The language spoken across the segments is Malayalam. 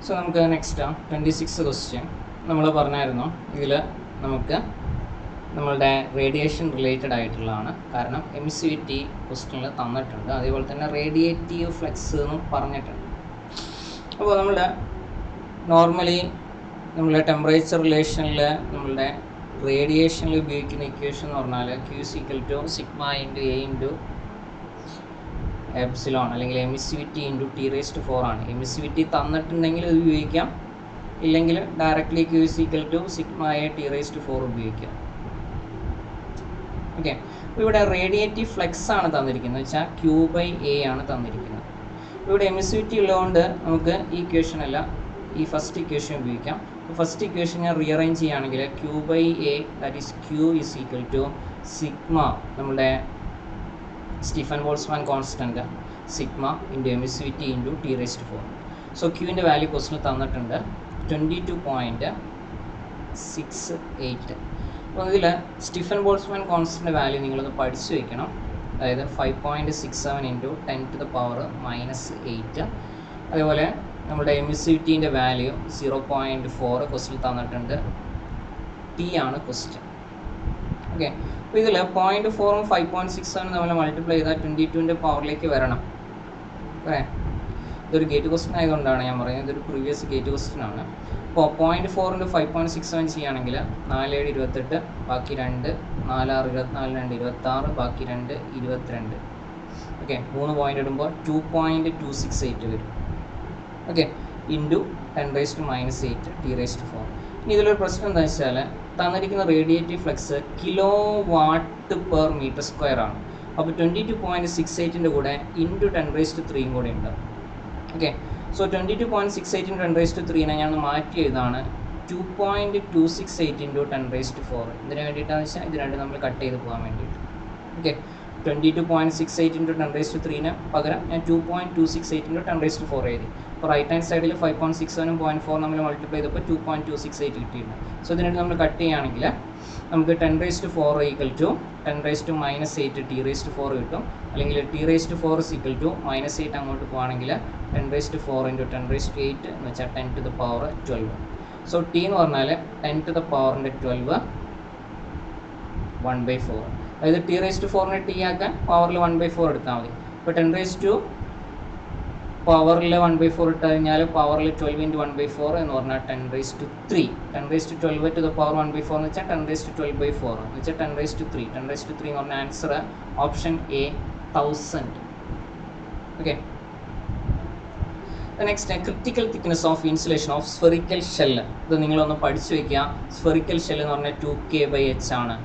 സോ നമുക്ക് നെക്സ്റ്റ് 26 ക്വസ്റ്റ്യൻ നമ്മൾ പറഞ്ഞായിരുന്നു. ഇതിൽ നമുക്ക് നമ്മളുടെ റേഡിയേഷൻ റിലേറ്റഡ് ആയിട്ടുള്ളതാണ്. കാരണം MCVT ക്വസ്റ്റ്യനിൽ തന്നിട്ടുണ്ട്. അതേപോലെ തന്നെ റേഡിയേറ്റീവ് ഫ്ലക്സ് എന്നും പറഞ്ഞിട്ടുണ്ട്. അപ്പോൾ നമ്മളുടെ നോർമലി നമ്മളുടെ ടെമ്പറേച്ചർ റിലേഷനിൽ നമ്മളുടെ റേഡിയേഷനിൽ ഉപയോഗിക്കുന്ന ഇക്വേഷൻ എന്ന് പറഞ്ഞാൽ Q = sigma into A into epsilon അല്ലെങ്കിൽ MCVT ഇൻറ്റു T⁴ ആണ്. MCVT തന്നിട്ടുണ്ടെങ്കിൽ ഇത് ഉപയോഗിക്കാം, ഇല്ലെങ്കിൽ directly Q = sigma A T⁴ ഉപയോഗിക്കാം. ഓക്കെ, അപ്പോൾ ഇവിടെ റേഡിയേറ്റീവ് ഫ്ലക്സ് ആണ് തന്നിരിക്കുന്നത് വെച്ചാൽ Q/A ആണ് തന്നിരിക്കുന്നത്. ഇവിടെ MCVT ഉള്ളതുകൊണ്ട് നമുക്ക് ഈ ഇക്വേഷൻ അല്ല, ഈ ഫസ്റ്റ് ഇക്വേഷൻ ഉപയോഗിക്കാം. ഫസ്റ്റ് ഇക്വേഷൻ ഞാൻ റീഅറേഞ്ച് ചെയ്യുകയാണെങ്കിൽ Q/A that is Q = sigma നമ്മുടെ Stefan Boltzmann constant sigma into MCVT into T⁴. So ക്യൂവിൻ്റെ വാല്യൂ ക്വസ്റ്റിന് തന്നിട്ടുണ്ട് 22.68. അപ്പോൾ ഇതിൽ സ്റ്റീഫൻ ബോൾട്ട്സ്മാൻ കോൺസ്റ്റൻറ്റ് വാല്യൂ നിങ്ങളൊന്ന് പഠിച്ചു വയ്ക്കണം. അതായത് 5.67 ഇൻറ്റു 10⁻⁻8. അതേപോലെ നമ്മുടെ MCVTൻ്റെ വാല്യൂ 0.4 ക്വസ്റ്റിൽ തന്നിട്ടുണ്ട്. T ആണ് ക്വസ്റ്റ്യൻ. ഓക്കെ, അപ്പോൾ ഇതിൽ 0.4ഉം 5.67 നമ്മൾ മൾട്ടിപ്ലൈ ചെയ്താൽ 22ൻ്റെ പവറിലേക്ക് വരണം. ഓക്കെ, ഇതൊരു ഗേറ്റ് ക്വസ്റ്റ്യൻ ആയതുകൊണ്ടാണ് ഞാൻ പറയുന്നത്, ഇതൊരു പ്രീവിയസ് ഗേറ്റ് ക്വസ്റ്റ്യൻ ആണ്. അപ്പോൾ 0.4 × 5.67 ചെയ്യുകയാണെങ്കിൽ 4 7 28, ബാക്കി 2, 4 6 24, 2 26, ബാക്കി 2 22. ഓക്കെ, 3 പോയിൻ്റ് ഇടുമ്പോൾ 2.268 വരും. Okay, into 10⁻⁻8 T⁴. ഇനി ഇതിലൊരു പ്രശ്നം എന്താണെന്ന് വെച്ചാൽ തന്നിരിക്കുന്ന റേഡിയേറ്റീവ് ഫ്ലക്സ് kW/m² ആണ്. അപ്പോൾ 22.68ൻ്റെ കൂടെ ഇൻറ്റു 10⁻³ കൂടെ ഉണ്ട്. ഓക്കെ, സോ 22.68 × 10⁻³ ഞാൻ മാറ്റി എഴുതാണ് 2.268 × 10⁻⁴. ഇതിന് വേണ്ടിയിട്ടാണെന്ന് വെച്ചാൽ ഇത് രണ്ടും നമ്മൾ കട്ട് ചെയ്ത് പോകാൻ വേണ്ടിയിട്ട്. ഓക്കെ, 22.68 × 10⁻³ പകരം ഞാൻ 2.268 × 10⁻⁴ എഴുതി. അപ്പോൾ റൈറ്റ് ഹാൻഡ് സൈഡിൽ 5.67ഉം 0.4 നമ്മൾ മൾട്ടിപ്ലൈ ചെയ്തപ്പോൾ 2.268 കിട്ടിയിട്ടുണ്ട്. സോ ഇതിനായിട്ട് നമ്മൾ കട്ട് ചെയ്യുകയാണെങ്കിൽ നമുക്ക് 10⁻⁴ = 10⁻⁻8 T⁴ കിട്ടും. അല്ലെങ്കിൽ T⁴ -8 അങ്ങോട്ട് പോകുകയാണെങ്കിൽ 10⁻⁴ × 10⁻8 എന്ന് വെച്ചാൽ 10⁻12. സോ T എന്ന് പറഞ്ഞാൽ 10⁻12 1/4. അതായത് T⁴ T ആക്കാൻ പവറിൽ 1/4 എടുത്താൽ മതി. ഇപ്പോൾ 10⁻² പവറിൽ 1/4 ഇട്ട് കഴിഞ്ഞാൽ പവറിൽ 12 × 1/4 എന്ന് പറഞ്ഞാൽ 10⁻3. 10⁻12 to the power 1/4 എന്ന് വെച്ചാൽ 10⁻12/4 എന്ന് വെച്ചാൽ 10⁻3. 10⁻3 എന്ന് പറഞ്ഞ answer option A 1000. Okay, next critical thickness of insulation of spherical shell. ഇത് നിങ്ങളൊന്ന് പഠിച്ചു വയ്ക്കുക. സ്ഫെറിക്കൽ ഷെല്ല് എന്ന് പറഞ്ഞാൽ 2K/h ആണ്.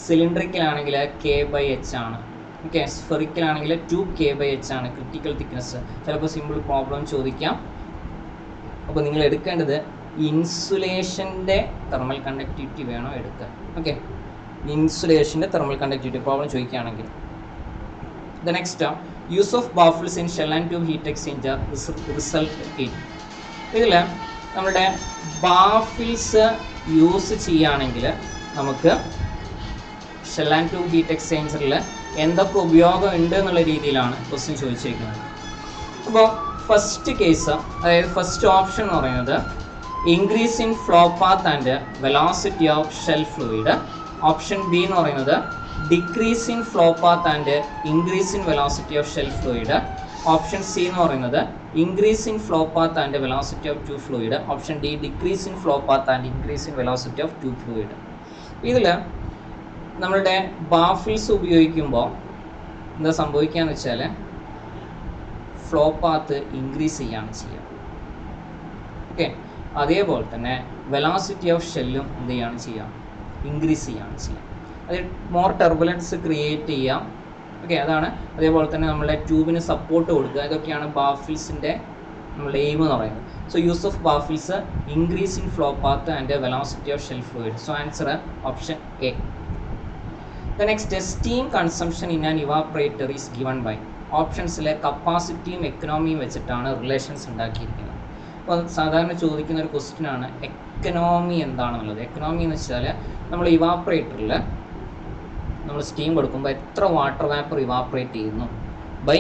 സിലിണ്ടറിക്കൽ ആണെങ്കിൽ K/h ആണ്. ഓക്കെ, സ്ഫെറിക്കൽ ആണെങ്കിൽ 2K/h ആണ് ക്രിട്ടിക്കൽ തിക്നെസ്. ചിലപ്പോൾ സിമ്പിൾ പ്രോബ്ലം ചോദിക്കാം. അപ്പോൾ നിങ്ങൾ എടുക്കേണ്ടത് ഇൻസുലേഷൻ്റെ തെർമൽ കണ്ടക്ടിവിറ്റി വേണോ എടുക്കുക. ഓക്കെ, ഇൻസുലേഷൻ്റെ തെർമൽ കണ്ടക്ടിവിറ്റി പ്രോബ്ലം ചോദിക്കുകയാണെങ്കിൽ. The next use of baffles in shell and tube heat exchanger result heat. ഇതിൽ നമ്മുടെ ബാഫിൾസ് യൂസ് ചെയ്യുകയാണെങ്കിൽ നമുക്ക് ഷെൽ ആൻഡ് ട്യൂബ് ഹീറ്റ് എക്സ്ചേഞ്ചറിൽ എന്തൊക്കെ ഉപയോഗം ഉണ്ട് എന്നുള്ള രീതിയിലാണ് ക്വസ്റ്റ്യൻ ചോദിച്ചിരിക്കുന്നത്. അപ്പോൾ ഫസ്റ്റ് കേസ്, അതായത് ഫസ്റ്റ് ഓപ്ഷൻ എന്ന് പറയുന്നത് increase in flow path and velocity of shell fluid. Option B എന്ന് പറയുന്നത് decrease in flow path and increase in velocity of shell fluid. Option C എന്ന് പറയുന്നത് increase in flow path and velocity of tube fluid. Option D decrease in flow path and increase in velocity of tube fluid. ഇതിൽ നമ്മളുടെ ബാഫിൾസ് ഉപയോഗിക്കുമ്പോൾ എന്താ സംഭവിക്കുകയെന്ന് വെച്ചാൽ ഫ്ലോ പാത്ത് ഇൻക്രീസ് ചെയ്യുകയാണ് ചെയ്യുക. ഓക്കെ, അതേപോലെ തന്നെ വെലോസിറ്റി ഓഫ് ഷെല്ലും എന്ത് ചെയ്യുകയാണ് ചെയ്യുക, ഇൻക്രീസ് ചെയ്യുകയാണ് ചെയ്യുക. അത് മോർ ടർബുലൻസ് ക്രിയേറ്റ് ചെയ്യാം. ഓക്കെ, അതാണ്. അതേപോലെ തന്നെ നമ്മളുടെ ട്യൂബിന് സപ്പോർട്ട് കൊടുക്കുക. ഇതൊക്കെയാണ് ബാഫിൾസിൻ്റെ നമ്മളുടെ എയിം എന്ന് പറയുന്നത്. So use of baffles increase in flow path and velocity of shell fluid. So answer option A. The next, steam consumption in an evaporator is given by. ഓപ്ഷൻസിലെ കപ്പാസിറ്റിയും എക്കണോമിയും വെച്ചിട്ടാണ് റിലേഷൻസ് ഉണ്ടാക്കിയിരിക്കുന്നത്. അപ്പോൾ സാധാരണ ചോദിക്കുന്ന ഒരു ക്വസ്റ്റ്യൻ ആണ് എക്കണോമി എന്താണെന്നുള്ളത്. എക്കണോമി എന്ന് വെച്ചാൽ നമ്മൾ ഇവാപ്പറേറ്ററിൽ നമ്മൾ സ്റ്റീം കൊടുക്കുമ്പോൾ എത്ര വാട്ടർ വേപ്പർ ഇവാപ്പറേറ്റ് ചെയ്യുന്നു ബൈ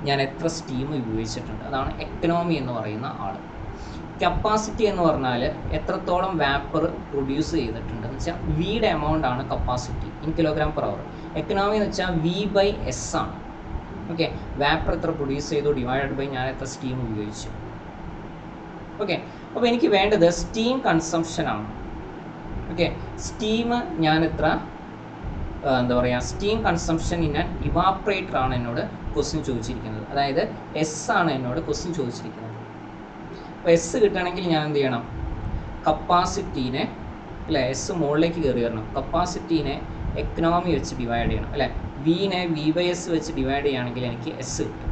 ഞാൻ എത്ര സ്റ്റീം ഉപയോഗിച്ചിട്ടുണ്ട്, അതാണ് എക്കണോമി എന്ന് പറയുന്ന ആൾ. കപ്പാസിറ്റി എന്ന് പറഞ്ഞാൽ എത്രത്തോളം വാപ്പർ പ്രൊഡ്യൂസ് ചെയ്തിട്ടുണ്ട് എന്ന് വെച്ചാൽ വിയുടെ എമൗണ്ട് ആണ് capacity in kilogram per hour. Economy എന്ന് വെച്ചാൽ V/S ആണ്. ഓക്കെ, വാപ്പർ എത്ര പ്രൊഡ്യൂസ് ചെയ്തു ഡിവൈഡഡ് ബൈ ഞാൻ എത്ര സ്റ്റീം ഉപയോഗിച്ചു. ഓക്കെ, അപ്പോൾ എനിക്ക് വേണ്ടത് സ്റ്റീം കൺസംഷൻ ആണ്. ഓക്കെ, സ്റ്റീം ഞാൻ എത്ര എന്താ പറയുക, steam consumption in an evaporator ആണ് എന്നോട് ക്വസ്റ്റ്യൻ ചോദിച്ചിരിക്കുന്നത്. അതായത് എസ് ആണ് എന്നോട് ക്വസ്റ്റ്യൻ ചോദിച്ചിരിക്കുന്നത്. അപ്പോൾ എസ് കിട്ടണമെങ്കിൽ ഞാൻ എന്ത് ചെയ്യണം, കപ്പാസിറ്റീനെ അല്ലേ, എസ് മുകളിലേക്ക് കയറി വരണം. കപ്പാസിറ്റീനെ എക്കണോമി വെച്ച് ഡിവൈഡ് ചെയ്യണം അല്ലേ. വിനെ V/S വെച്ച് ഡിവൈഡ് ചെയ്യുകയാണെങ്കിൽ എനിക്ക് എസ് കിട്ടും.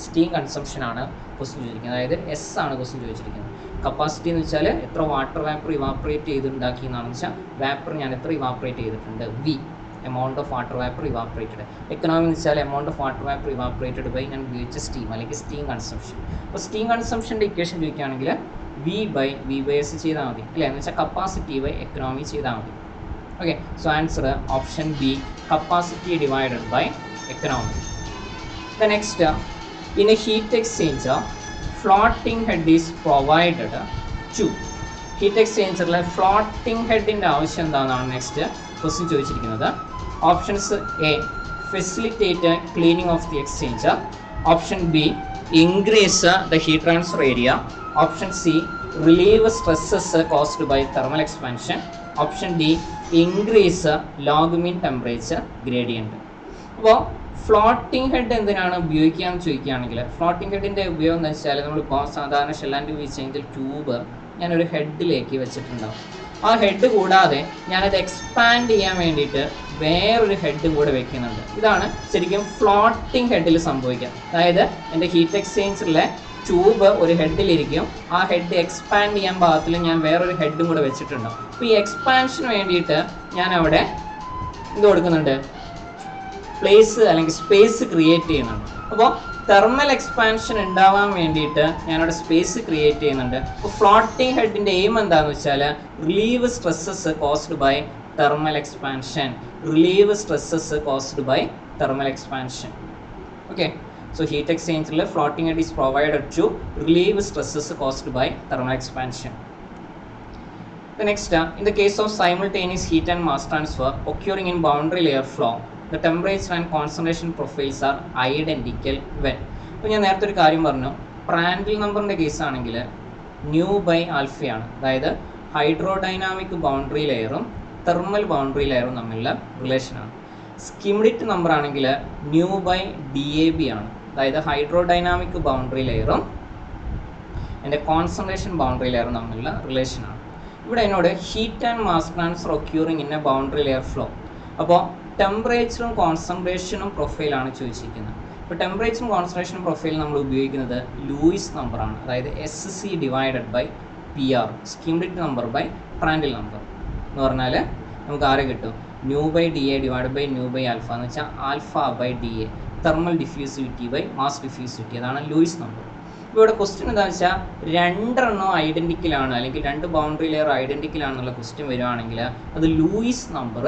സ്റ്റീം കൺസംഷൻ ആണ് ക്വസ്റ്റ്യൻ ചോദിച്ചിരിക്കുന്നത്. അതായത് എസ് ആണ് ക്വസ്റ്റ്യൻ ചോദിച്ചിരിക്കുന്നത്. കപ്പാസിറ്റി എന്ന് വെച്ചാൽ എത്ര വാട്ടർ വാപ്പർ ഇവാപ്പറേറ്റ് ചെയ്തുണ്ടാക്കി എന്നാണെന്ന് വെച്ചാൽ വാപ്പർ ഞാൻ എത്ര ഇവാപ്പറേറ്റ് ചെയ്തിട്ടുണ്ട്, V amount of water vapour evaporated. Economy എന്ന് വെച്ചാൽ amount of water vapour evaporated by ഞാൻ ഉപയോഗിച്ച സ്റ്റീം അല്ലെങ്കിൽ സ്റ്റീം കൺസംഷൻ. അപ്പോൾ സ്റ്റീം കൺസംഷൻ്റെ ഇക്വേഷൻ ചോദിക്കുകയാണെങ്കിൽ V/S ചെയ്താൽ മതി അല്ലേ, എന്ന് വെച്ചാൽ കപ്പാസിറ്റി ബൈ എക്കണോമി ചെയ്താൽ മതി. Okay, so answer option B, capacity divided by economy. The next, in a heat exchanger floating head is provided to. Heat എക്സ്ചേഞ്ചറിലെ ഫ്ലോട്ടിംഗ് ഹെഡിൻ്റെ ആവശ്യം എന്താണെന്നാണ് നെക്സ്റ്റ് ക്വസ്റ്റ്യൻ ചോദിച്ചിരിക്കുന്നത്. Options A, facilitate cleaning of the exchanger. Option B, increase the heat transfer area. Option C, relieve stresses caused by thermal expansion. Option D, increase log mean temperature gradient. അപ്പോൾ ഫ്ലോട്ടിംഗ് ഹെഡ് എന്തിനാണ് ഉപയോഗിക്കുക എന്ന് ചോദിക്കുകയാണെങ്കിൽ, ഫ്ലോട്ടിംഗ് ഹെഡിൻ്റെ ഉപയോഗം എന്ന് വെച്ചാൽ നമ്മളിപ്പോൾ സാധാരണ ഷെൽ ആൻഡ് ട്യൂബ് എക്സ്ചേഞ്ചിൽ ട്യൂബ് ഞാനൊരു ഹെഡിലേക്ക് വെച്ചിട്ടുണ്ടാവും. ആ ഹെഡ് കൂടാതെ ഞാനത് എക്സ്പാൻഡ് ചെയ്യാൻ വേണ്ടിയിട്ട് വേറൊരു ഹെഡും കൂടെ വെക്കുന്നുണ്ട്. ഇതാണ് ശരിക്കും ഫ്ലോട്ടിംഗ് ഹെഡിൽ സംഭവിക്കുക. അതായത് എൻ്റെ ഹീറ്റ് എക്സ്ചേഞ്ചറിലെ ട്യൂബ് ഒരു ഹെഡിലിരിക്കും, ആ ഹെഡ് എക്സ്പാൻഡ് ചെയ്യാൻ പാകത്തിൽ ഞാൻ വേറൊരു ഹെഡും കൂടെ വെച്ചിട്ടുണ്ടാവും. അപ്പോൾ ഈ എക്സ്പാൻഷന് വേണ്ടിയിട്ട് ഞാൻ അവിടെ എന്ത് കൊടുക്കുന്നുണ്ട്, പ്ലേസ് അല്ലെങ്കിൽ സ്പേസ് ക്രിയേറ്റ് ചെയ്യുന്നുണ്ട്. അപ്പോൾ തെർമൽ എക്സ്പാൻഷൻ ഉണ്ടാവാൻ വേണ്ടിയിട്ട് ഞാനവിടെ സ്പേസ് ക്രിയേറ്റ് ചെയ്യുന്നുണ്ട്. അപ്പോൾ ഫ്ലോട്ടിംഗ് ഹെഡിൻ്റെ എയിം എന്താണെന്ന് വെച്ചാൽ relieve stresses caused by thermal expansion. Relieve stresses caused by thermal expansion. Okay, so heat exchanger floating head is provided to relieve stresses caused by thermal expansion. The next, in the case of simultaneous heat and mass transfer occurring in boundary layer flow, the temperature and concentration profiles are identical when. അപ്പോൾ ഞാൻ നേരത്തെ ഒരു കാര്യം പറഞ്ഞു, പ്രാൻഡിൽ നമ്പറിൻ്റെ കേസ് ആണെങ്കിൽ ന്യൂ ബൈ ആൽഫയാണ്. അതായത് ഹൈഡ്രോഡൈനാമിക് ബൗണ്ടറി ലെയറും തെർമൽ ബൗണ്ടറി ലെയറും തമ്മിലുള്ള റിലേഷനാണ്. സ്കിമിഡിറ്റ് നമ്പർ ആണെങ്കിൽ ന്യൂ ബൈ DAB ആണ്. അതായത് ഹൈഡ്രോഡൈനാമിക് ബൗണ്ടറി ലെയറും എൻ്റെ കോൺസെൻട്രേഷൻ ബൗണ്ടറി ലെയറും തമ്മിലുള്ള റിലേഷനാണ്. ഇവിടെ എന്നോട് heat and mass transfer occurring in a boundary layer flow. അപ്പോൾ ടെമ്പറേച്ചറും കോൺസെൻട്രേഷനും പ്രൊഫൈലാണ് ചോദിച്ചിരിക്കുന്നത്. ഇപ്പോൾ ടെമ്പറേച്ചറും കോൺസെൻട്രേഷനും പ്രൊഫൈൽ നമ്മൾ ഉപയോഗിക്കുന്നത് ലൂയിസ് നമ്പറാണ്. അതായത് SC divided by PR, Schmidt number by Prandtl number എന്ന് പറഞ്ഞാൽ നമുക്ക് ആരെ കിട്ടും, nu by DA divide by nu by alpha എന്ന് വെച്ചാൽ alpha by DA, thermal diffusivity by mass diffusivity, അതാണ് ലൂയിസ് നമ്പർ. ഇപ്പോൾ ഇവിടെ ക്വസ്റ്റ്യൻ എന്താണെന്ന് വെച്ചാൽ രണ്ടെണ്ണം ഐഡൻറ്റിക്കലാണ് അല്ലെങ്കിൽ രണ്ട് ബൗണ്ടറി ലെയർ ഐഡൻറ്റിക്കലാണെന്നുള്ള ക്വസ്റ്റ്യൻ വരുവാണെങ്കിൽ അത് ലൂയിസ് നമ്പർ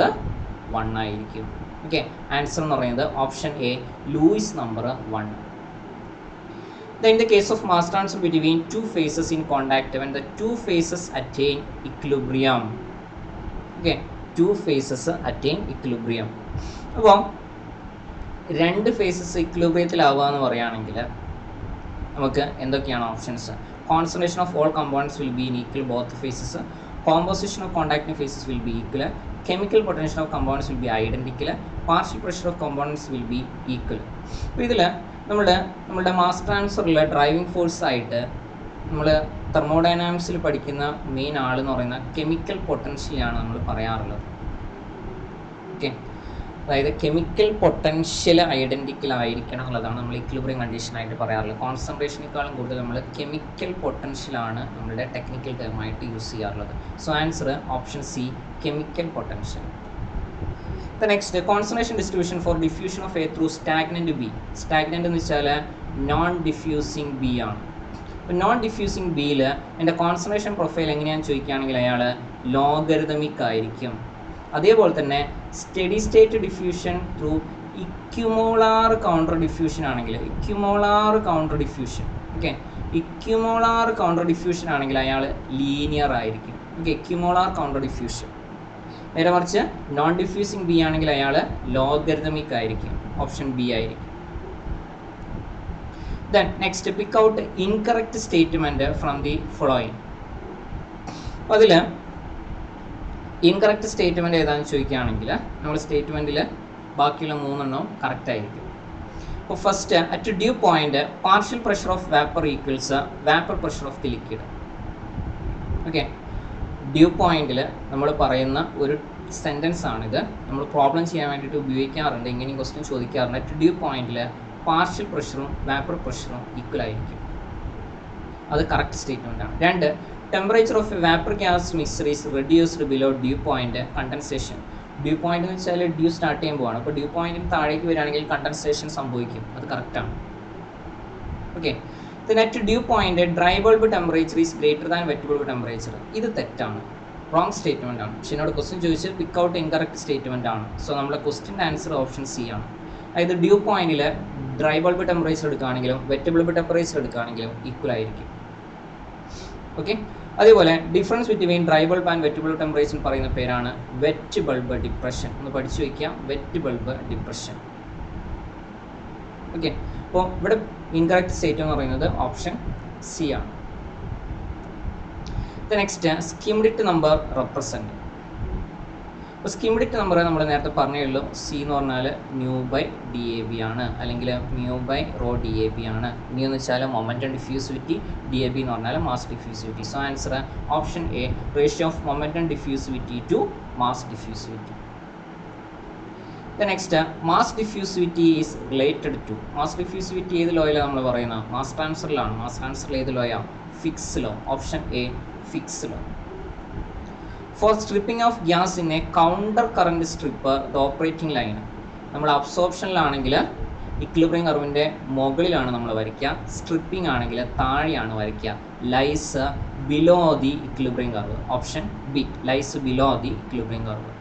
1 ആയിരിക്കും. ഓക്കെ, ആൻസർ എന്ന് പറയുന്നത് option A, Lewis number 1. Then in the case of mass transfer between two phases in contact, when the two phases attain equilibrium. Okay, two phases attain equilibrium. അപ്പോൾ രണ്ട് ഫേസസ് ഇക്വിലിബ്രിയത്തിലാവുക എന്ന് പറയുകയാണെങ്കിൽ നമുക്ക് എന്തൊക്കെയാണ് options? Concentration of all components will be in equal both phases. Composition of contacting phases will be equal. Chemical potential of components will be identical. Partial pressure of components will be equal. അപ്പോൾ ഇതിൽ നമ്മുടെ മാസ് ട്രാൻസ്ഫറിൽ ഡ്രൈവിംഗ് ഫോഴ്സ് ആയിട്ട് നമ്മൾ തെർമോഡൈനാമിക്സിൽ പഠിക്കുന്ന മെയിൻ ആളെന്ന് പറയുന്ന കെമിക്കൽ പൊട്ടൻഷ്യലാണ് നമ്മൾ പറയാറുള്ളത്. ഓക്കെ, അതായത് കെമിക്കൽ പൊട്ടൻഷ്യൽ ഐഡൻറ്റിക്കൽ ആയിരിക്കണം എന്നുള്ളതാണ് നമ്മൾ ഇക്വിലിബ്രിയം കണ്ടീഷനായിട്ട് പറയാറുള്ളത്. കോൺസെൻട്രേഷനേക്കാളും കൂടുതൽ നമ്മൾ കെമിക്കൽ പൊട്ടൻഷ്യലാണ് നമ്മളുടെ ടെക്നിക്കൽ ടേമായിട്ട് യൂസ് ചെയ്യാറുള്ളത്. So answer option C, chemical potential. The next, concentration distribution for diffusion of A through stagnant B. Stagnant എന്ന് വെച്ചാൽ നോൺ ഡിഫ്യൂസിങ് B ആണ്. അപ്പോൾ നോൺ ഡിഫ്യൂസിങ് Bയിൽ എൻ്റെ കോൺസെൻട്രേഷൻ പ്രൊഫൈൽ എങ്ങനെയാണെന്ന് ചോദിക്കുകയാണെങ്കിൽ അയാൾ ലോഗരിതമിക് ആയിരിക്കും. അതേപോലെ തന്നെ steady state diffusion through equimolar counter diffusion ആണെങ്കിൽ equimolar counter diffusion. Okay, equimolar counter diffusion ആണെങ്കിൽ അയാൾ ലീനിയർ ആയിരിക്കും. Okay, equimolar counter diffusion. നേരെ മറിച്ച് നോൺ ഡിഫ്യൂസിങ് ബി ആണെങ്കിൽ അയാൾ ലോഗരിതമിക് ആയിരിക്കും. ഓപ്ഷൻ ബി ആയിരിക്കും. Then next, pick out incorrect statement from the following. അപ്പോൾ അതിൽ ഇൻകറക്റ്റ് സ്റ്റേറ്റ്മെന്റ് ഏതാണെന്ന് ചോദിക്കുകയാണെങ്കിൽ നമ്മൾ സ്റ്റേറ്റ്മെന്റിൽ ബാക്കിയുള്ള 3 എണ്ണവും കറക്റ്റ് ആയിരിക്കും. അപ്പോൾ first, at dew point partial pressure of vapour equals vapour pressure of the liquid. Okay, due പോയിന്റിൽ നമ്മൾ പറയുന്ന ഒരു സെൻറ്റൻസ് ആണിത്. നമ്മൾ പ്രോബ്ലം ചെയ്യാൻ വേണ്ടിയിട്ട് ഉപയോഗിക്കാറുണ്ട്. ഇങ്ങനെയും ക്വസ്റ്റ്യൻ ചോദിക്കാറുണ്ട്. അറ്റ് ഡ്യൂ പോയിന്റിൽ പാർഷ്യൽ പ്രഷറും വേപ്പർ പ്രഷറും ഈക്വൽ ആയിരിക്കും. അത് കറക്റ്റ് സ്റ്റേറ്റ്മെന്റ് ആണ്. 2, temperature of A vapour gas mixer is reduced below due point condensation. Due point എന്ന് വെച്ചാൽ ഡ്യൂ സ്റ്റാർട്ട് ചെയ്യുമ്പോഴാണ്. അപ്പോൾ ഡ്യൂ പോയിന്റിന് താഴേക്ക് വരികയാണെങ്കിൽ കണ്ടൻസേഷൻ സംഭവിക്കും. അത് കറക്റ്റാണ്. Okay, at dew point dry bulb temperature is greater than wet bulb temperature. ഇത് തെറ്റാണ്, റോങ് സ്റ്റേറ്റ്മെന്റ് ആണ്. പക്ഷെ എന്നോട് ക്വസ്റ്റ്യൻ ചോദിച്ചാൽ പിക്ക് ഔട്ട് ഇൻകറക്റ്റ് സ്റ്റേറ്റ്മെന്റ് ആണ്. സോ നമ്മുടെ ക്വസ്റ്റ്യൻ്റെ ആൻസർ ഓപ്ഷൻ സി ആണ്. അതായത് ഡ്യൂ പോയിന്റിൽ ഡ്രൈ ബൾബ് ടെമ്പറേച്ചർ എടുക്കുകയാണെങ്കിലും വെറ്റ് ബൾബ് ടെമ്പറേച്ചർ എടുക്കുകയാണെങ്കിലും ഈക്വൽ ആയിരിക്കും. ഓക്കെ, അതേപോലെ difference between dry bulb and wet bulb temperature പറയുന്ന പേരാണ് വെറ്റ് ബൾബ് ഡിപ്രഷൻ. ഒന്ന് പഠിച്ചു വയ്ക്കുക, വെറ്റ് ബൾബ് ഡിപ്രഷൻ. ഓക്കെ, അപ്പോൾ ഇവിടെ ഇൻകറക്റ്റ് സ്റ്റേറ്റ് എന്ന് പറയുന്നത് ഓപ്ഷൻ സി ആണ്. Next, Schmidt number represent. അപ്പോൾ സ്കിംഡിറ്റ് നമ്പർ നമ്മൾ നേരത്തെ പറഞ്ഞേ ഉള്ളൂ. സി എന്ന് പറഞ്ഞാൽ mu by D A B ആണ്, അല്ലെങ്കിൽ mu by rho D A B ആണ്. മ്യൂ എന്ന് വെച്ചാൽ momentum diffusivity, D A B എന്ന് പറഞ്ഞാൽ mass diffusivity. So answer option A, ratio of momentum diffusivity to mass diffusivity. Next, mass diffusivity is related to. Mass diffusivity ഏത് ലോയിലാണ് നമ്മൾ പറയുന്നത്? മാസ് ട്രാൻസ്ഫറിലാണ്. മാസ് ട്രാൻസ്ഫറിൽ ഏത് ലോയാണ്? Fick's law. Option A, Fick's law. For stripping of gas in A counter current strip the operating line. നമ്മൾ അബ്സോർപ്ഷനിലാണെങ്കിൽ ഇക്വിലിബ്രിയം കർവിൻ്റെ മുകളിലാണ് നമ്മൾ വരയ്ക്കുക. സ്ട്രിപ്പിംഗ് ആണെങ്കിൽ താഴെയാണ് വരയ്ക്കുക. Lies below the equilibrium curve. Option B, lies below the equilibrium curve.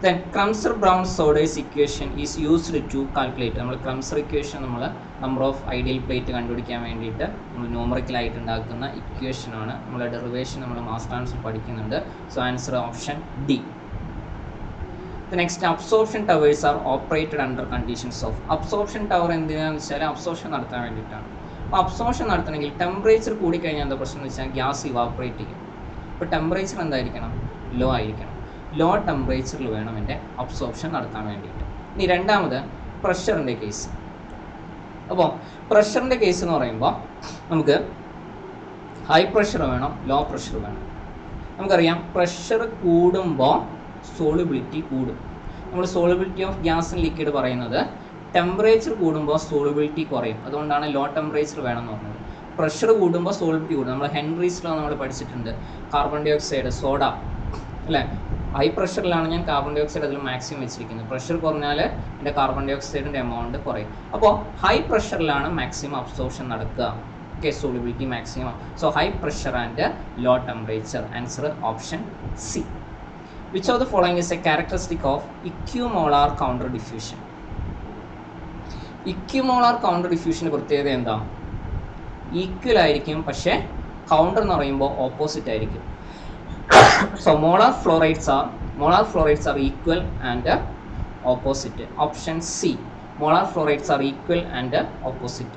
Then Crumbser-Brown-Soders equation is used to calculate. നമ്മൾ ക്രംസർ ഇക്വേഷൻ നമ്മൾ നമ്പർ ഓഫ് ഐഡിയൽ പ്ലേറ്റ് കണ്ടുപിടിക്കാൻ വേണ്ടിയിട്ട് നമ്മൾ ന്യൂമറിക്കലായിട്ട് ഉണ്ടാക്കുന്ന ഇക്വേഷനാണ്. നമ്മളെ ഡെറിവേഷൻ നമ്മൾ മാസ് ട്രാൻസ്ഫർ പഠിക്കുന്നുണ്ട്. So answer option D. Next, absorption towers are operated under conditions of. Absorption tower എന്തിനാണെന്ന് വെച്ചാൽ അബ്സോർപ്ഷൻ നടത്താൻ വേണ്ടിയിട്ടാണ്. അപ്പോൾ അബ്സോർപ്ഷൻ നടത്തണമെങ്കിൽ ടെമ്പറേച്ചർ കൂടിക്കഴിഞ്ഞാൽ എന്താ പ്രശ്നം എന്ന് വെച്ചാൽ ഗ്യാസ് ഇവാപ്പറേറ്റ് ചെയ്യും. അപ്പോൾ ടെമ്പറേച്ചർ എന്തായിരിക്കണം? ലോ ആയിരിക്കണം. ലോ ടെമ്പറേച്ചറിൽ വേണം എൻ്റെ അബ്സോർപ്ഷൻ നടത്താൻ വേണ്ടിയിട്ട്. ഇനി രണ്ടാമത് പ്രഷറിൻ്റെ കേസ്. അപ്പോൾ പ്രഷറിൻ്റെ കേസ് എന്ന് പറയുമ്പോൾ നമുക്ക് ഹൈ പ്രഷർ വേണം, ലോ പ്രഷർ വേണം. നമുക്കറിയാം പ്രഷർ കൂടുമ്പോൾ സോളിബിലിറ്റി കൂടും. നമ്മൾ solubility of gas and liquid പറയുന്നത് ടെമ്പറേച്ചർ കൂടുമ്പോൾ സോളിബിലിറ്റി കുറയും. അതുകൊണ്ടാണ് ലോ ടെമ്പറേച്ചർ വേണം എന്ന് പറഞ്ഞത്. പ്രഷർ കൂടുമ്പോൾ സോളിബിലിറ്റി കൂടും. നമ്മൾ ഹെൻറീസ് ലോ നമ്മൾ പഠിച്ചിട്ടുണ്ട്. കാർബൺ ഡൈ ഓക്സൈഡ്, സോഡ അല്ലേ? ഹൈ പ്രഷറിലാണ് ഞാൻ കാർബൺ ഡൈ ഓക്സൈഡ് അതിൽ മാക്സിമം വെച്ചിരിക്കുന്നത്. പ്രഷർ കുറഞ്ഞാൽ എൻ്റെ കാർബൺ ഡൈ ഓക്സൈഡിൻ്റെ എമൗണ്ട് കുറയും. അപ്പോൾ ഹൈ പ്രഷറിലാണ് മാക്സിമം അബ്സോർപ്ഷൻ നടക്കുക. Okay, solubility maximum. So high pressure and low temperature. Answer option C. Which of the following is a characteristic of equimolar counter diffusion? Equimolar counter ഡിഫ്യൂഷൻ്റെ പ്രത്യേകത എന്താ? ഈക്വൽ ആയിരിക്കും, പക്ഷേ കൗണ്ടർ എന്ന് പറയുമ്പോൾ ഓപ്പോസിറ്റ് ആയിരിക്കും. So molar fluorides are equal and opposite. Option C, molar fluorides are equal and opposite.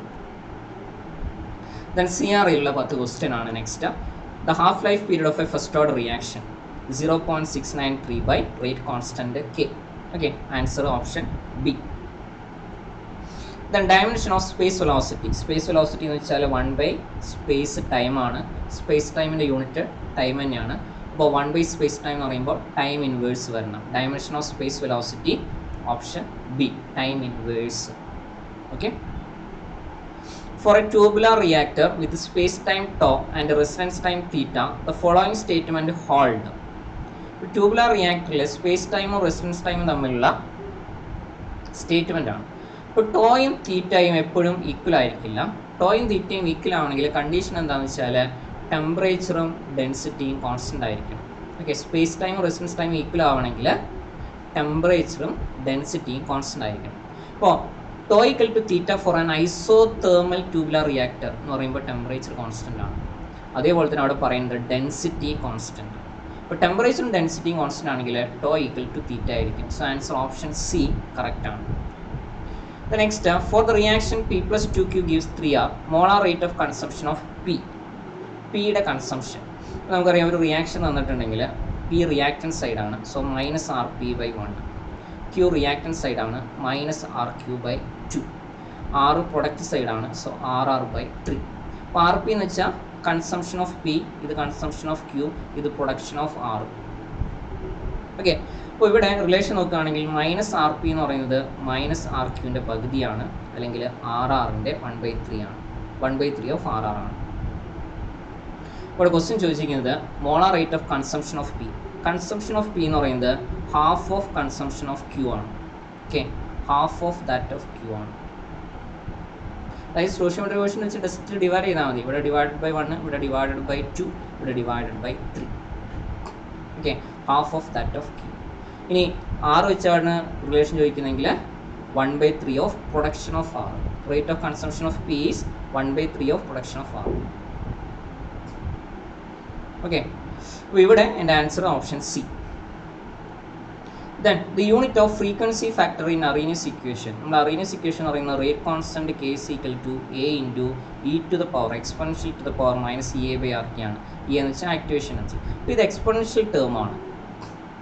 Then CRE ഉള്ള 10 question ആണ്. Next, the half life period of a first order reaction 0.693 by rate constant K. Okay, answer option B. Then dimension of space velocity. Space velocity എന്ന് വെച്ചാൽ 1 by space time ആണ്. Space ടൈമിൻ്റെ യൂണിറ്റ് ടൈം തന്നെയാണ്. അപ്പോൾ 1 by space time എന്ന് പറയുമ്പോൾ ടൈം ഇൻവേഴ്സ് വരണം. Dimension of space velocity option B, time inverse. Okay, for a tubular reactor with space time tau and residence time theta the following statement hold. Tubular റിയാക്ടറിൽ സ്പേസ് ടൈമും റെസിഡൻസ് ടൈമും തമ്മിലുള്ള സ്റ്റേറ്റ്മെൻ്റ് ആണ്. ഇപ്പോൾ ടോയും തീറ്റയും എപ്പോഴും ഈക്വൽ ആയിരിക്കില്ല. ടോയും തീറ്റയും ഈക്വൽ ആണെങ്കിൽ കണ്ടീഷൻ എന്താണെന്ന് വെച്ചാൽ ടെമ്പറേച്ചറും ഡെൻസിറ്റിയും കോൺസ്റ്റൻ്റ് ആയിരിക്കും. ഓക്കെ, സ്പേസ് ടൈമും റെസിഡൻസ് ടൈമും ഈക്വൽ ആവണമെങ്കിൽ ടെമ്പറേച്ചറും ഡെൻസിറ്റിയും കോൺസ്റ്റൻ്റ് ആയിരിക്കും. അപ്പോൾ tau equal to theta for an isothermal tubular reactor എന്ന് പറയുമ്പോൾ ടെമ്പറേച്ചർ കോൺസ്റ്റൻ്റ് ആണ്. അതേപോലെ തന്നെ അവിടെ പറയുന്നത് ഡെൻസിറ്റി കോൺസ്റ്റൻ്റ്. അപ്പോൾ ടെമ്പറേച്ചറും ഡെൻസിറ്റിയും കോൺസ്റ്റൻ്റ് ആണെങ്കിൽ ടോ ഈക്വൽ ടു തീറ്റ ആയിരിക്കും. So answer option C correct ആണ്. The next, for the reaction P plus 2Q gives 3R, molar rate of consumption of P. P യുടെ കൺസംഷൻ നമുക്കറിയാം. ഒരു റിയാക്ഷൻ തന്നിട്ടുണ്ടെങ്കിൽ P റിയാക്റ്റൻസ് സൈഡാണ്, so minus R P by 1. Q reactants സൈഡാണ്, minus R Q by 2. R product സൈഡാണ്, സോ ആർ ആർ ബൈ 3. അപ്പോൾ ആർ പി എന്ന് വെച്ചാൽ കൺസംഷൻ ഓഫ് P, ഇത് കൺസംഷൻ ഓഫ് Q, ഇത് പ്രൊഡക്ഷൻ ഓഫ് R. ഓക്കെ, അപ്പോൾ ഇവിടെ റിലേഷൻ നോക്കുകയാണെങ്കിൽ മൈനസ് ആർ പി എന്ന് പറയുന്നത് മൈനസ് ആർ ക്യൂവിൻ്റെ പകുതിയാണ്, അല്ലെങ്കിൽ ആർ ആറിൻ്റെ 1/3 ആണ്. 1/3 ഓഫ് ആർ ആർ ആണ്. ഇവിടെ ക്വസ്റ്റ്യൻ ചോദിച്ചിരിക്കുന്നത് molar rate of consumption of P. Consumption of P എന്ന് പറയുന്നത് half of consumption of Q ആണ്. Okay, half of that of Q ആണ്. അതായത് സ്റ്റോയിഷ്യോമെട്രിക് കോഷ്യന്റ് വെച്ച് ജസ്റ്റ് ഡിവൈഡ് ചെയ്താൽ മതി. ഇവിടെ ഡിവൈഡഡ് ബൈ 1, ഇവിടെ ഡിവൈഡഡ് ബൈ 2, ഇവിടെ divided by 3. Okay, half of that of Q. ഇനി ആർ വെച്ചാണ് റിലേഷൻ ചോദിക്കുന്നതെങ്കിൽ 1/3 of production of R. Rate of consumption of P is 1/3 of production of R. Okay, അപ്പോൾ ഇവിടെ എൻ്റെ answer option C. Then the unit of frequency factor in Arrhenius equation. നമ്മൾ അറീനിയസ് ഇക്വേഷൻ എന്ന് പറയുന്നത് rate constant K is equal to A into E to the power exponential to the power minus E A by R T ആണ്. ഇ എന്ന് വെച്ചാൽ ആക്ടിവേഷൻ എനർജി. അപ്പോൾ ഇത് എക്സ്പൊണൻഷ്യൽ ടേം ആണ്.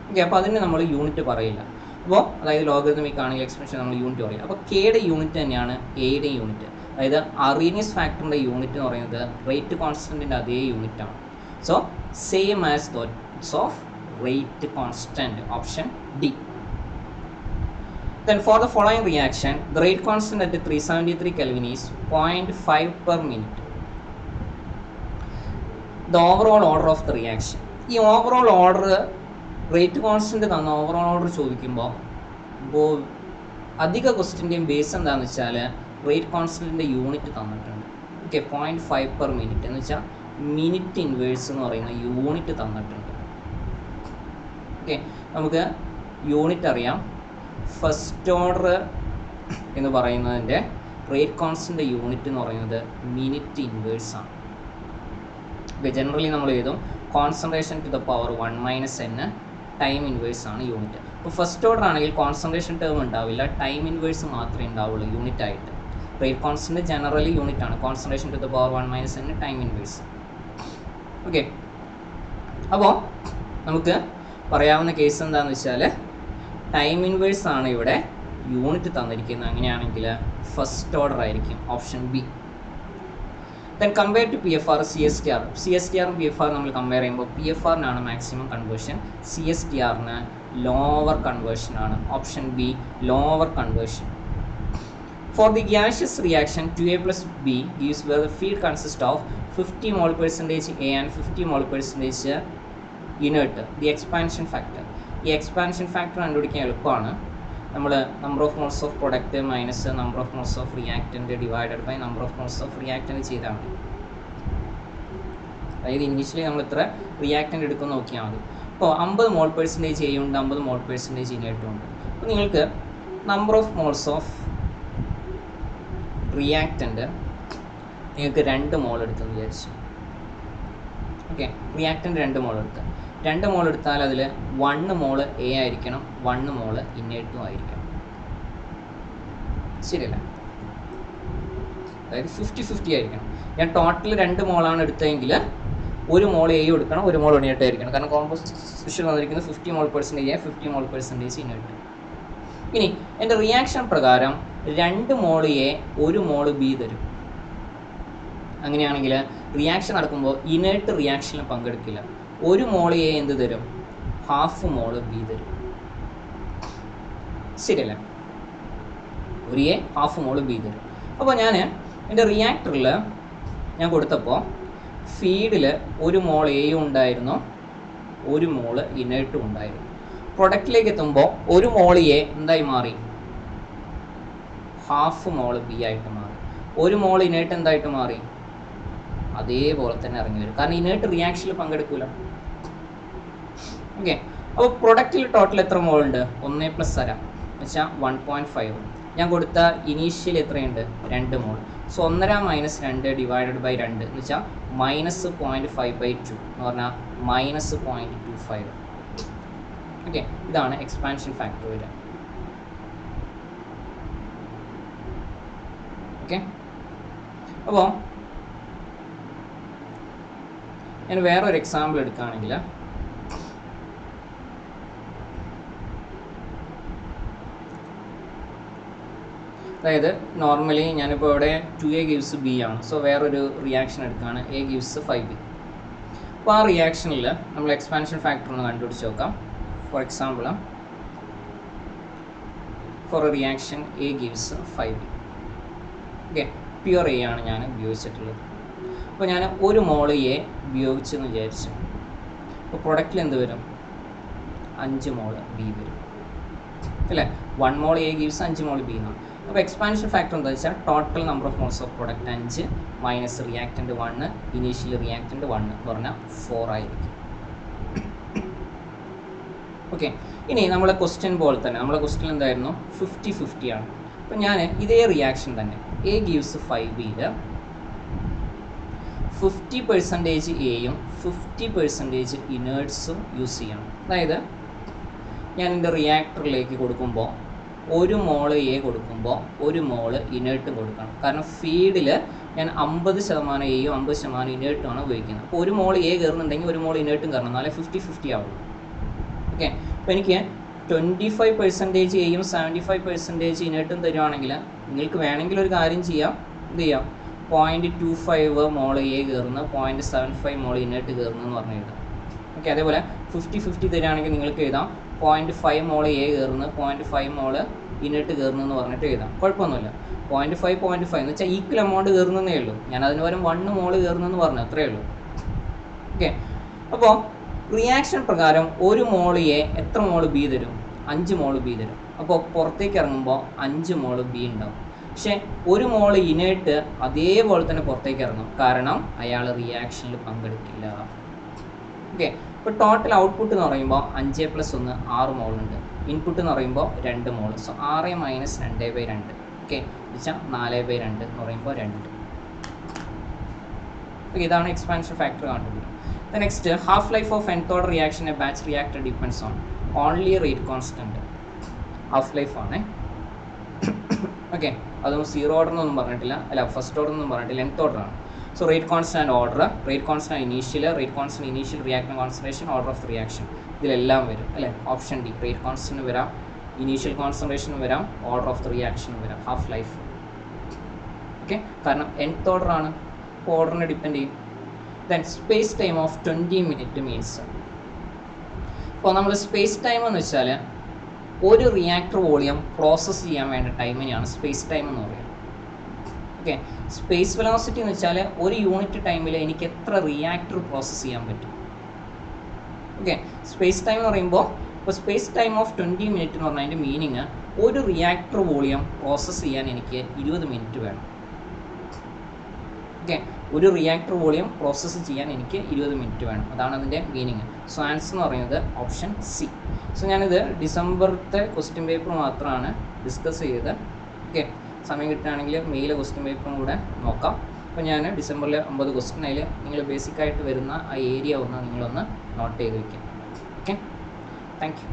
ഓക്കെ, അപ്പോൾ അതിന് നമ്മൾ യൂണിറ്റ് പറയില്ല. അപ്പോൾ അതായത് ലോഗരിതമിക് ആണെങ്കിൽ എക്സ്പെൻഷൻ നമ്മൾ യൂണിറ്റ് പറയില്ല. അപ്പോൾ കെയുടെ യൂണിറ്റ് തന്നെയാണ് എയുടെ യൂണിറ്റ്. അതായത് അറീനിയസ് ഫാക്ടറിൻ്റെ യൂണിറ്റ് എന്ന് പറയുന്നത് റേറ്റ് കോൺസ്റ്റൻറ്റിൻ്റെ അതേ യൂണിറ്റ് ആണ്. So same as those of rate constant, option D. Then for the following reaction, the rate constant at 373 Kelvin is 0.5 per minute. The overall order of the reaction. ഈ ഓവറോൾ ഓർഡർ റേറ്റ് കോൺസ്റ്റൻറ്റ് തന്ന ഓവറോൾ ഓർഡർ ചോദിക്കുമ്പോൾ അധിക ക്വസ്റ്റിൻ്റെയും ബേസ് എന്താണെന്ന് വെച്ചാൽ റേറ്റ് കോൺസ്റ്റൻറ്റിൻ്റെ യൂണിറ്റ് തന്നിട്ടുണ്ട്. ഓക്കെ, 0.5 പെർ മിനിറ്റ് എന്ന് വെച്ചാൽ മിനിറ്റ് ഇൻവേഴ്സ് എന്ന് പറയുന്ന യൂണിറ്റ് തന്നിട്ടുണ്ട്. ഓക്കെ, നമുക്ക് യൂണിറ്റ് അറിയാം. ഫസ്റ്റ് ഓർഡർ എന്ന് പറയുന്നതിൻ്റെ റേറ്റ് കോൺസ്റ്റൻ്റ് യൂണിറ്റ് എന്ന് പറയുന്നത് മിനിറ്റ് ഇൻവേഴ്സ് ആണ്. ഓക്കെ, ജനറലി നമ്മൾ എഴുതും concentration to the power 1 - n time inverse ആണ് യൂണിറ്റ്. അപ്പോൾ ഫസ്റ്റ് ഓർഡർ ആണെങ്കിൽ കോൺസെൻട്രേഷൻ ടേം ഉണ്ടാവില്ല, ടൈം ഇൻവേഴ്സ് മാത്രമേ ഉണ്ടാവുള്ളൂ യൂണിറ്റ് ആയിട്ട്. റേറ്റ് കോൺസ്റ്റൻറ്റ് ജനറലി യൂണിറ്റ് ആണ്. Concentration to the power 1 - n time inverse. Okay, അപ്പോൾ നമുക്ക് പറയാവുന്ന കേസ് എന്താണെന്ന് വെച്ചാൽ ടൈം ഇൻവേഴ്സ് ആണ് ഇവിടെ യൂണിറ്റ് തന്നിരിക്കുന്നത്. അങ്ങനെയാണെങ്കിൽ ഫസ്റ്റ് ഓർഡർ ആയിരിക്കും, option B. Then compare to P F R, C S T R. C S T ആറും പി എഫ് ആറും നമ്മൾ കമ്പയർ ചെയ്യുമ്പോൾ പി എഫ് ആറിനാണ് maximum conversion, C S T ആറിന് ലോവർ കൺവേർഷൻ ആണ്, option B lower conversion. For the gaseous reaction 2A plus B gives where the feed consists of 50 mole% A and 50 mole% inert. The expansion factor. ഈ എക്സ്പാൻഷൻ ഫാക്ടർ കണ്ടുപിടിക്കാൻ എളുപ്പമാണ്. നമ്മൾ number of moles of product minus number of moles of reactant divided by number of moles of reactant ചെയ്താൽ മതി. അതായത് ഇനീഷ്യലി നമ്മൾ ഇത്ര റിയാക്റ്റൻ്റ് എടുക്കുമെന്ന് നോക്കിയാൽ മതി. ഇപ്പോൾ 50 mole% A ഉണ്ട്, 50 mole% ഇനേർട്ടും ഉണ്ട്. അപ്പോൾ നിങ്ങൾക്ക് number of moles of reactant നിങ്ങൾക്ക് 2 മോൾ എടുത്തെന്ന് വിചാരിച്ചു. ഓക്കെ, റിയാക്റ്റൻ്റ് 2 മോൾ എടുത്ത് 2 മോൾ എടുത്താൽ അതിൽ 1 മോള് എ ആയിരിക്കണം, 1 മോള് ഇന്നേർട്ടും ആയിരിക്കണം. ശരിയല്ല? അതായത് 50-50 ആയിരിക്കണം. ഞാൻ ടോട്ടൽ 2 മോളാണ് എടുത്തതെങ്കിൽ 1 മോൾ എയും എടുക്കണം, 1 മോൾ ഇന്നേർട്ടും ആയിരിക്കണം. കാരണം കോമ്പോസിഷൻ വന്നിരിക്കുന്നത് 50 mole% A, 50 mole% ഇന്നേർട്ട്. ഇനി എൻ്റെ റിയാക്ഷൻ പ്രകാരം 2 മോൾ എ 1 മോള് ബി തരും. അങ്ങനെയാണെങ്കിൽ റിയാക്ഷൻ നടക്കുമ്പോൾ ഇനേർട്ട് റിയാക്ഷനിൽ പങ്കെടുക്കില്ല. 1 മോൾ എ എന്ത് തരും? ഹാഫ് മോള് ബി തരും. ശരിയല്ലേ? 1 എ ഹാഫ് മോള് ബി തരും. അപ്പോൾ ഞാൻ എൻ്റെ റിയാക്ടറിൽ ഞാൻ കൊടുത്തപ്പോൾ ഫീഡിൽ 1 മോൾ എയും ഉണ്ടായിരുന്നു, 1 മോള് ഇനേർട്ടും ഉണ്ടായിരുന്നു. പ്രൊഡക്റ്റിലേക്ക് എത്തുമ്പോൾ 1 മോൾ എ എന്തായി മാറി? ഹാഫ് മോള് ബി ആയിട്ട് മാറി. 1 മോൾ ഇനേർട്ട് എന്തായിട്ട് മാറി? അതേപോലെ തന്നെ ഇറങ്ങി വരും. കാരണം ഇനേർട്ട് റിയാക്ഷനിൽ പങ്കെടുക്കില്ല. ഓക്കെ, അപ്പോൾ പ്രൊഡക്റ്റിൽ ടോട്ടൽ എത്ര മോൾ ഉണ്ട്? 1 + 1/2 വെച്ചാൽ 1.5. ഞാൻ കൊടുത്ത ഇനീഷ്യൽ എത്രയുണ്ട് 2 മോൾ. സോ 1.5 മൈനസ് 2 ഡിവൈഡഡ് ബൈ 2 എന്ന് വെച്ചാൽ -0.5/2 എന്ന് പറഞ്ഞാൽ -0.25. ഓക്കെ, ഇതാണ് എക്സ്പാൻഷൻ ഫാക്ടർ വരിക. ഓക്കെ, അപ്പോൾ ഞാൻ വേറൊരു എക്സാമ്പിൾ എടുക്കുകയാണെങ്കിൽ അതായത് നോർമലി ഞാനിപ്പോൾ ഇവിടെ 2a gives b ആണ്. സോ വേറൊരു റിയാക്ഷൻ എടുക്കുകയാണ്, a gives 5b. അപ്പോൾ ആ റിയാക്ഷനിൽ നമ്മൾ എക്സ്പാൻഷൻ ഫാക്ടർ ഒന്ന് കണ്ടുപിടിച്ച് നോക്കാം. For example, for a reaction a gives 5b. Okay, pure A ആണ് ഞാൻ ഉപയോഗിച്ചിട്ടുള്ളത്. അപ്പോൾ ഞാൻ 1 മോൾ എ ഉപയോഗിച്ചെന്ന് വിചാരിച്ചു. അപ്പോൾ പ്രൊഡക്റ്റിൽ എന്ത് വരും? 5 മോൾ ബി വരും അല്ലേ. 1 മോൾ എ ഗീവ്സ് 5 മോൾ ബി എന്നാണ്. അപ്പോൾ എക്സ്പാൻഷൻ ഫാക്ടർ എന്താ വെച്ചാൽ total number of moles of product 5 minus reactant 1 initial reactant 1 എന്ന് പറഞ്ഞാൽ 4 ആയിരിക്കും. ഓക്കെ, ഇനി നമ്മളെ ക്വസ്റ്റ്യൻ പോലെ തന്നെ നമ്മളെ ക്വസ്റ്റ്യൻ എന്തായിരുന്നു? 50-50 ആണ്. അപ്പോൾ ഞാൻ ഇതേ റിയാക്ഷൻ തന്നെ എ ഗീവ്സ് 5bയിൽ 50% എയും 50% ഇനേർട്സും യൂസ് ചെയ്യണം. അതായത് ഞാൻ എൻ്റെ റിയാക്ടറിലേക്ക് കൊടുക്കുമ്പോൾ 1 മോൾ എ കൊടുക്കുമ്പോൾ 1 മോൾ ഇനേർട്ടും കൊടുക്കണം. കാരണം ഫീഡിൽ ഞാൻ 50% എയും 50% ഇനേർട്ടുമാണ് ഉപയോഗിക്കുന്നത്. അപ്പോൾ 1 മോൾ എ കയറുന്നുണ്ടെങ്കിൽ 1 മോൾ ഇനേർട്ടും കയറണം, എന്നാലേ 50-50 ആവുള്ളൂ. ഓക്കെ, അപ്പോൾ എനിക്ക് 25% എയും 75% ഇനേർട്ടും തരുവാണെങ്കിൽ നിങ്ങൾക്ക് വേണമെങ്കിൽ ഒരു കാര്യം ചെയ്യാം, എന്ത് ചെയ്യാം, 0.25 മോൾ എ കയറുന്നു, 0.75 മോൾ ഇനേർട്ട് കയറുന്നു എന്ന് പറഞ്ഞു എഴുതാം. ഓക്കെ, അതേപോലെ 50-50 തരികയാണെങ്കിൽ നിങ്ങൾക്ക് എഴുതാം 0.5 മോൾ എ കയറുന്നു, 0.5 മോൾ ഇനേർട്ട് കയറുന്നു എന്ന് പറഞ്ഞിട്ട് എഴുതാം, കുഴപ്പമൊന്നുമില്ല. 0.5 എന്ന് വെച്ചാൽ ഈക്വൽ എമൗണ്ട് കയറുന്നതേ ഉള്ളൂ. ഞാൻ അതിന് പകരം 1 മോൾ കയറുന്നെന്ന് പറഞ്ഞു, അത്രയേ ഉള്ളൂ. ഓക്കെ, അപ്പോൾ റിയാക്ഷൻ പ്രകാരം 1 മോൾ എ എത്ര മോൾ ബി തരും? 5 മോൾ ബി തരും. അപ്പോൾ പുറത്തേക്ക് ഇറങ്ങുമ്പോൾ 5 മോൾ ബി ഉണ്ടാവും. പക്ഷേ 1 മോൾ ഇനേർട്ട് അതേപോലെ തന്നെ പുറത്തേക്ക് ഇറങ്ങും, കാരണം അയാൾ റിയാക്ഷനിൽ പങ്കെടുക്കില്ല. ഓക്കെ, ഇപ്പോൾ ടോട്ടൽ ഔട്ട്പുട്ട് എന്ന് പറയുമ്പോൾ 5 + 1 6 മോൾ ഉണ്ട്. ഇൻപുട്ട് എന്ന് പറയുമ്പോൾ 2 മോൾ. സോ 6 - 2/2. ഓക്കെ, വെച്ചാൽ 4/2 എന്ന് പറയുമ്പോൾ 2. ഓക്കെ, ഇതാണ് എക്സ്പാൻഷൻ ഫാക്ടർ കണ്ടുപിടിക്കുന്നത്. Next, half life of nth order reaction A batch reactor depends on only rate constant. Half life ആണ്. ഓക്കെ, അതൊന്നും 0 ഓർഡർ എന്നൊന്നും പറഞ്ഞിട്ടില്ല, അല്ല ഫസ്റ്റ് ഓർഡർ എന്നൊന്നും പറഞ്ഞിട്ടില്ല, nth ഓർഡർ ആണ്. So rate constant and order, rate constant initial, rate constant initial reactant concentration, order of the reaction. ഇതിലെല്ലാം വരും അല്ലേ. ഓപ്ഷൻ ഡി, റേറ്റ് കോൺസ്റ്റന്റ് വരാം, ഇനീഷ്യൽ കോൺസെൻട്രേഷൻ വരാം, ഓർഡർ ഓഫ് ദ റിയാക്ഷൻ വരാം, ഹാഫ് ലൈഫ്. ഓക്കെ, കാരണം nth ഓർഡർ ആണ്, അപ്പോൾ ഓർഡറിനെ ഡിപ്പെൻഡ് ചെയ്യും. Then space time of 20 minute means, ഇപ്പോൾ നമ്മൾ സ്പേസ് ടൈം എന്ന് വെച്ചാൽ ഒരു റിയാക്ടർ വോളിയം പ്രോസസ്സ് ചെയ്യാൻ വേണ്ട ടൈമിനെയാണ് സ്പേസ് ടൈം എന്ന് പറയുന്നത്. ഓക്കെ, സ്പേസ് വെലോസിറ്റി എന്ന് വെച്ചാൽ ഒരു യൂണിറ്റ് ടൈമിൽ എനിക്ക് എത്ര റിയാക്ടർ പ്രോസസ്സ് ചെയ്യാൻ പറ്റും. ഓക്കെ, സ്പേസ് ടൈം എന്ന് പറയുമ്പോൾ ഇപ്പോൾ സ്പേസ് ടൈം ഓഫ് 20 മിനിറ്റ് എന്ന് പറഞ്ഞാൽ അതിൻ്റെ മീനിങ് ഒരു റിയാക്ടർ വോളിയം പ്രോസസ്സ് ചെയ്യാൻ എനിക്ക് 20 മിനിറ്റ് വേണം. ഓക്കെ, ഒരു റിയാക്ടർ വോളിയം പ്രോസസ്സ് ചെയ്യാൻ എനിക്ക് 20 മിനിറ്റ് വേണം, അതാണ് അതിൻ്റെ മീനിങ്. സോ ആൻസർ എന്ന് പറയുന്നത് ഓപ്ഷൻ സി. സോ ഞാനിത് ഡിസംബറിലത്തെ ക്വസ്റ്റ്യൻ പേപ്പർ മാത്രമാണ് ഡിസ്കസ് ചെയ്തത്. ഓക്കെ, സമയം കിട്ടുകയാണെങ്കിൽ മെയിലെ ക്വസ്റ്റ്യൻ പേപ്പറും കൂടെ നോക്കാം. അപ്പോൾ ഞാൻ ഡിസംബറിലെ 50 ക്വസ്റ്റ്യൻ, അതിൽ നിങ്ങൾ ബേസിക്കായിട്ട് വരുന്ന ആ ഏരിയ ഒന്ന് നിങ്ങളൊന്ന് നോട്ട് ചെയ്ത് വയ്ക്കാം. Okay, thank you.